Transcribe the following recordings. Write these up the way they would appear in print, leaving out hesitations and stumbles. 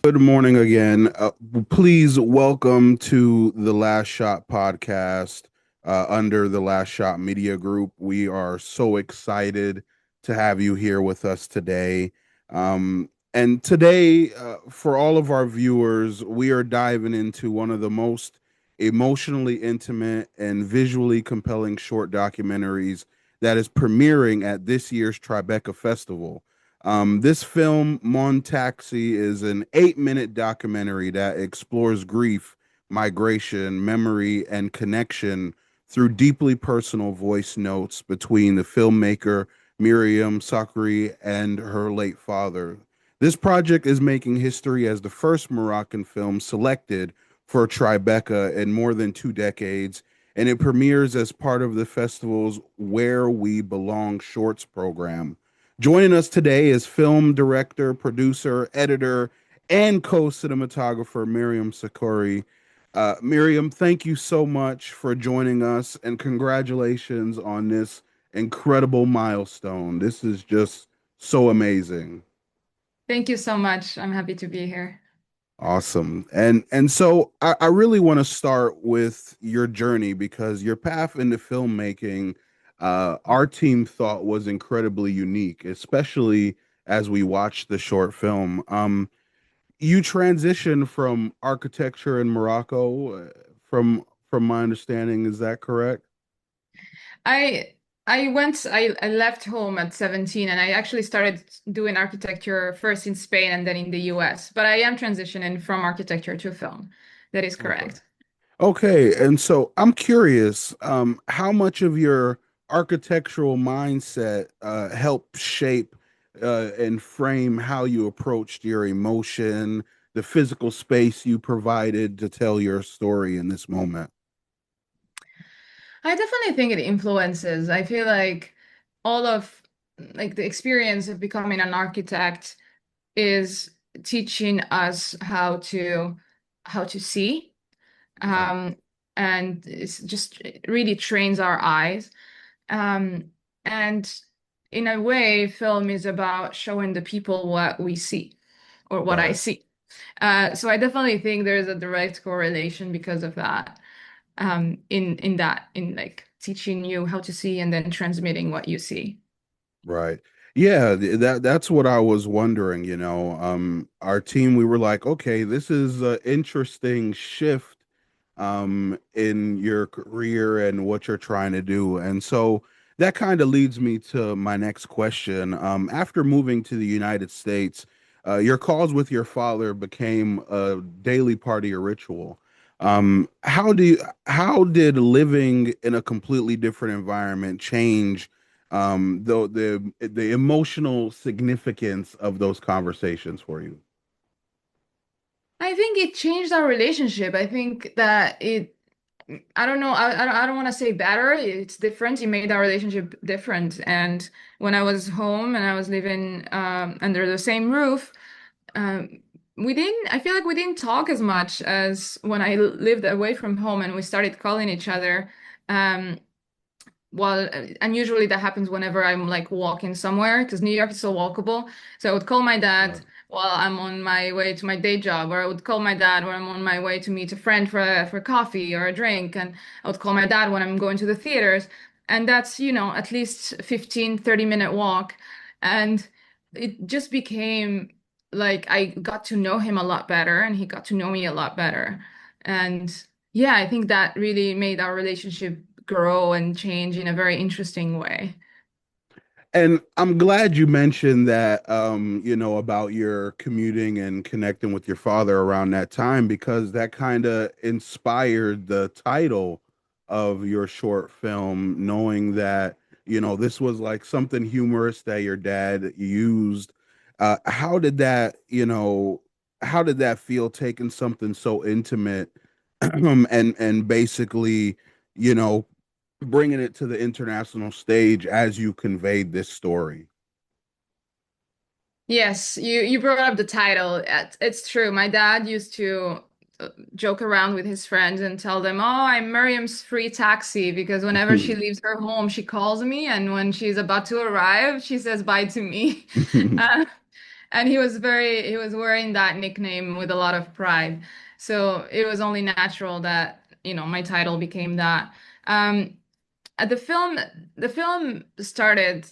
Good morning again. Please welcome to the Last Shot podcast under the Last Shot Media Group. We are so excited to have you here with us today. And today, for all of our viewers, we are diving into one of the most emotionally intimate and visually compelling short documentaries that is premiering at this year's Tribeca Festival. This film, Mon Taxi, is an 8-minute documentary that explores grief, migration, memory, and connection through deeply personal voice notes between the filmmaker Meriem Sakrouhi and her late father. This project is making history as the first Moroccan film selected for Tribeca in more than 2 decades, and it premieres as part of the festival's Where We Belong Shorts program. Joining us today is film director, producer, editor, and co-cinematographer Meriem Sakrouhi. Meriem, thank you so much for joining us, and congratulations on this incredible milestone. This is just so amazing. Thank you so much. I'm happy to be here. Awesome. And so I really want to start with your journey because your path into filmmaking, our team thought was incredibly unique, especially as we watched the short film. You transitioned from architecture in Morocco, from my understanding, is that correct? I I left home at 17 and I actually started doing architecture first in Spain and then in the US. But I am transitioning from architecture to film. That is Okay. correct. Okay, and so I'm curious, how much of your architectural mindset helped shape and frame how you approached your emotion, the physical space you provided to tell your story in this moment? I definitely think it influences. I feel like all of like the experience of becoming an architect is teaching us how to see. Right, Um, and it's just it really trains our eyes. Um, and in a way, film is about showing the people what we see or what I right. see. So I definitely think there's a direct correlation because of that. In like teaching you how to see and then transmitting what you see. Right. Yeah, that's what I was wondering, our team, we were like, okay, this is an interesting shift in your career and what you're trying to do. And so that kind of leads me to my next question. After moving to the United States, your calls with your father became a daily part of your ritual. How did living in a completely different environment change the emotional significance of those conversations for you? I think it changed our relationship. I think that I don't know. I don't want to say better. It's different. It made our relationship different. And when I was home and I was living under the same roof, um, I feel like we didn't talk as much as when I lived away from home and we started calling each other. Um, and usually that happens whenever I'm like walking somewhere because New York is so walkable. So I would call my dad Right. while I'm on my way to my day job, or I would call my dad when I'm on my way to meet a friend for coffee or a drink, and I would call my dad when I'm going to the theaters. And that's, at least 15, 30-minute walk. And it just became like I got to know him a lot better and he got to know me a lot better. And yeah, I think that really made our relationship grow and change in a very interesting way. And I'm glad you mentioned that, about your commuting and connecting with your father around that time, because that kind of inspired the title of your short film, knowing that, this was like something humorous that your dad used. How did how did that feel taking something so intimate and basically, you know, bringing it to the international stage as you conveyed this story? Yes, you brought up the title. It's true. My dad used to joke around with his friends and tell them, "Oh, I'm Miriam's free taxi," because whenever she leaves her home, she calls me, and when she's about to arrive, she says bye to me. Uh, And he was wearing that nickname with a lot of pride. So it was only natural that, my title became that. Um, uh, the film, the film started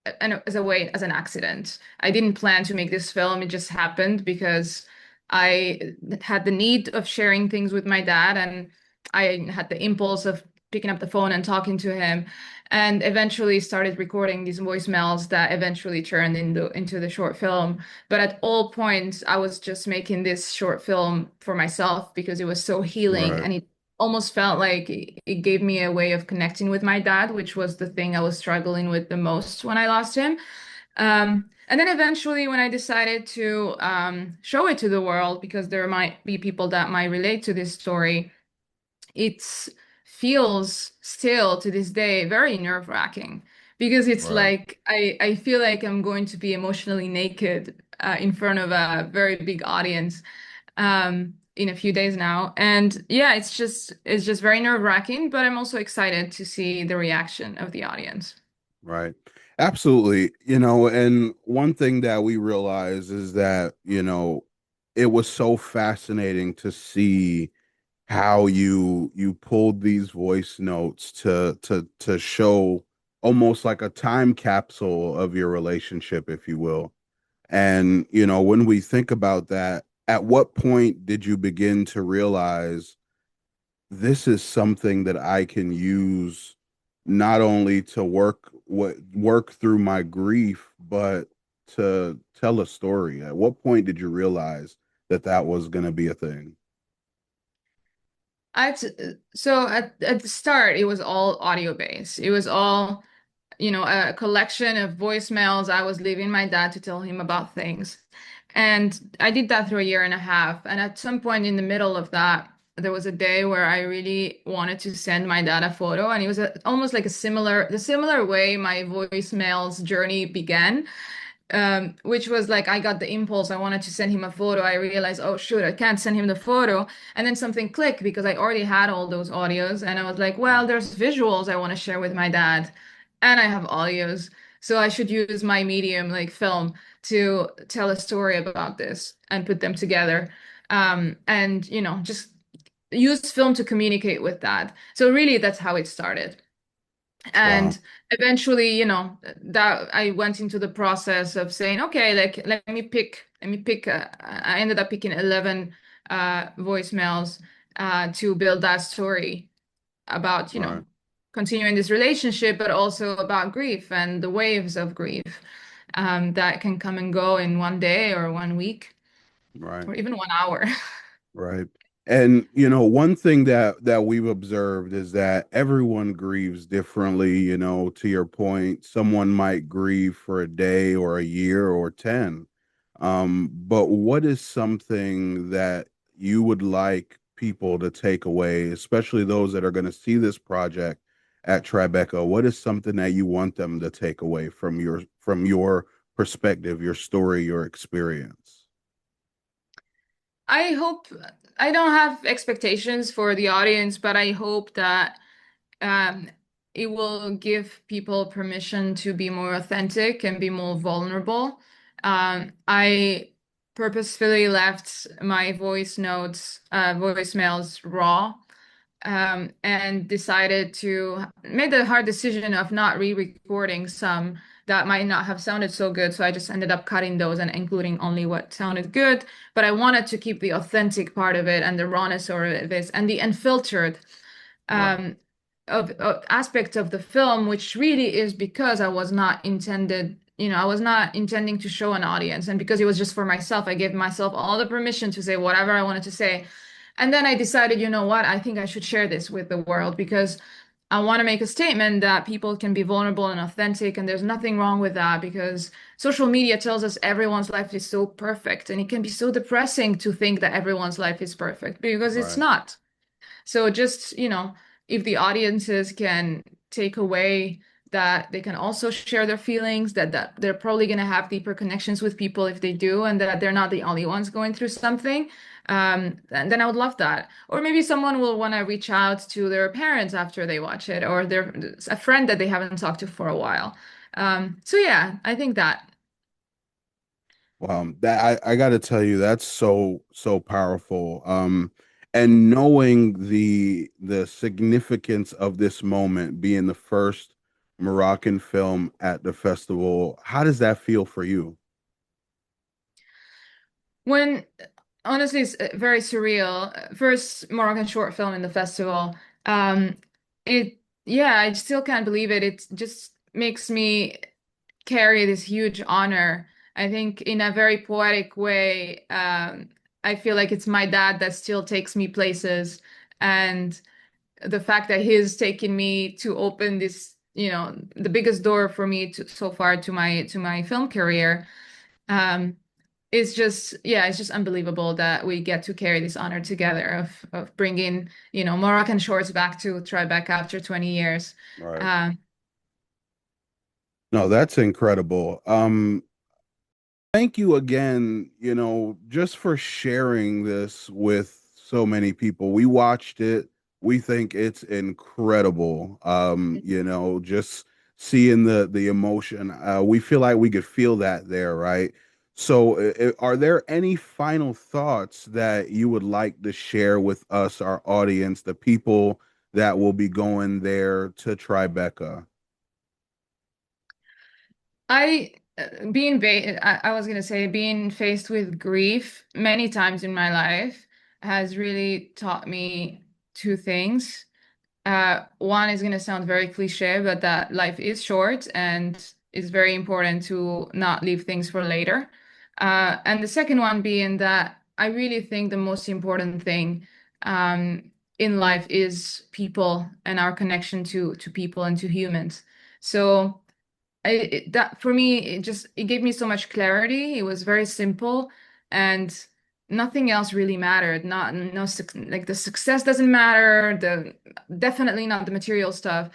as an accident. I didn't plan to make this film. It just happened because I had the need of sharing things with my dad, and I had the impulse of picking up the phone and talking to him, and eventually started recording these voicemails that eventually turned into the short film. But at all points, I was just making this short film for myself because it was so healing, Right. and it almost felt like it gave me a way of connecting with my dad, which was the thing I was struggling with the most when I lost him. And then eventually, when I decided to show it to the world, because there might be people that might relate to this story, it feels still to this day very nerve-wracking because it's Right. like I feel like I'm going to be emotionally naked in front of a very big audience in a few days now. And yeah, it's just very nerve-wracking, but I'm also excited to see the reaction of the audience. Right. Absolutely. And one thing that we realize is that, it was so fascinating to see how you pulled these voice notes to show almost like a time capsule of your relationship, if you will. And, when we think about that, at what point did you begin to realize this is something that I can use not only to work through my grief, but to tell a story? At what point did you realize that that was going to be a thing? I so at the start, it was all audio based. It was all a collection of voicemails I was leaving my dad to tell him about things. And I did that through a year and a half. And at some point in the middle of that, there was a day where I really wanted to send my dad a photo. And it was almost like the similar way my voicemails journey began, which was like I got the impulse. I wanted to send him a photo. I realized, oh shoot, I can't send him the photo. And then something clicked because I already had all those audios. And I was like, well, there's visuals I want to share with my dad, and I have audios. So I should use my medium, like film, to tell a story about this and put them together. And, just use film to communicate with that. So really, that's how it started. Wow. And eventually, that I went into the process of saying, okay, like let me pick. I ended up picking 11 voicemails to build that story about, Right. continuing this relationship, but also about grief and the waves of grief that can come and go in one day or one week Right. or even 1 hour. Right. And one thing that we've observed is that everyone grieves differently, to your point, someone might grieve for a day or a year or 10. But what is something that you would like people to take away, especially those that are going to see this project at Tribeca? What is something that you want them to take away from your perspective, your story, your experience? I hope I don't have expectations for the audience, but I hope that um, it will give people permission to be more authentic and be more vulnerable. I purposefully left my voicemails raw, and decided to make the hard decision of not re-recording some that might not have sounded so good. So I just ended up cutting those and including only what sounded good. But I wanted to keep the authentic part of it and the rawness of this and the unfiltered Right. um, of aspect of the film, which really is because I was not intending to show an audience, and because it was just for myself, I gave myself all the permission to say whatever I wanted to say. And then I decided, you know what, I think I should share this with the world because I want to make a statement that people can be vulnerable and authentic, and there's nothing wrong with that because social media tells us everyone's life is so perfect, and it can be so depressing to think that everyone's life is perfect because it's Right. not. So just, if the audiences can take away that they can also share their feelings, that they're probably going to have deeper connections with people if they do, and that they're not the only ones going through something, and then I would love that. Or maybe someone will want to reach out to their parents after they watch it, or a friend that they haven't talked to for a while. So yeah, I think that. That I got to tell you, that's so powerful. And knowing the significance of this moment being the first Moroccan film at the festival, how does that feel for you? When honestly, it's very surreal. First Moroccan short film in the festival. Um, yeah, I still can't believe it. It just makes me carry this huge honor. I think in a very poetic way, I feel like it's my dad that still takes me places, and the fact that he's taken me to open this, the biggest door for me so far to my film career. Um, it's just yeah, it's just unbelievable that we get to carry this honor together of bringing Moroccan shorts back to Tribeca after 20 years. Right. Um, No, that's incredible. Thank you again, just for sharing this with so many people. We watched it. We think it's incredible. Just seeing the emotion. We feel like we could feel that there, right? So, are there any final thoughts that you would like to share with us, our audience, the people that will be going there to Tribeca? I I was gonna say being faced with grief many times in my life has really taught me two things. One is going to sound very cliche, but that life is short and it's very important to not leave things for later. And the second one being that I really think the most important thing in life is people and our connection to people and to humans. So that for me, it gave me so much clarity. It was very simple and nothing else really mattered. Not no like the success doesn't matter, the definitely not the material stuff.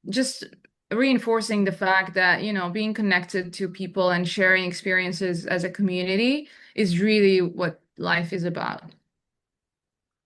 Just reinforcing the fact that, being connected to people and sharing experiences as a community is really what life is about.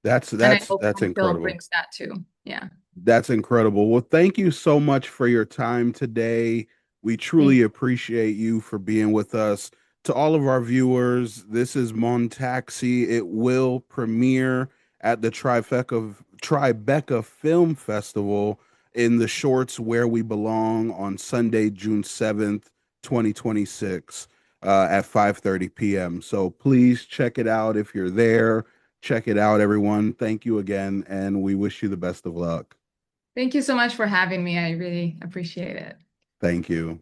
That's And I that's hope that's my film incredible. brings that too. Yeah. That's incredible. Well, thank you so much for your time today. We Thank truly appreciate you for being with us. To all of our viewers, this is Mon Taxi. It will premiere at the Tribeca Film Festival in the Shorts Where We Belong on Sunday, June 7th, 2026, at 5:30 p.m. So please check it out if you're there. Check it out, everyone. Thank you again, and we wish you the best of luck. Thank you so much for having me. I really appreciate it. Thank you.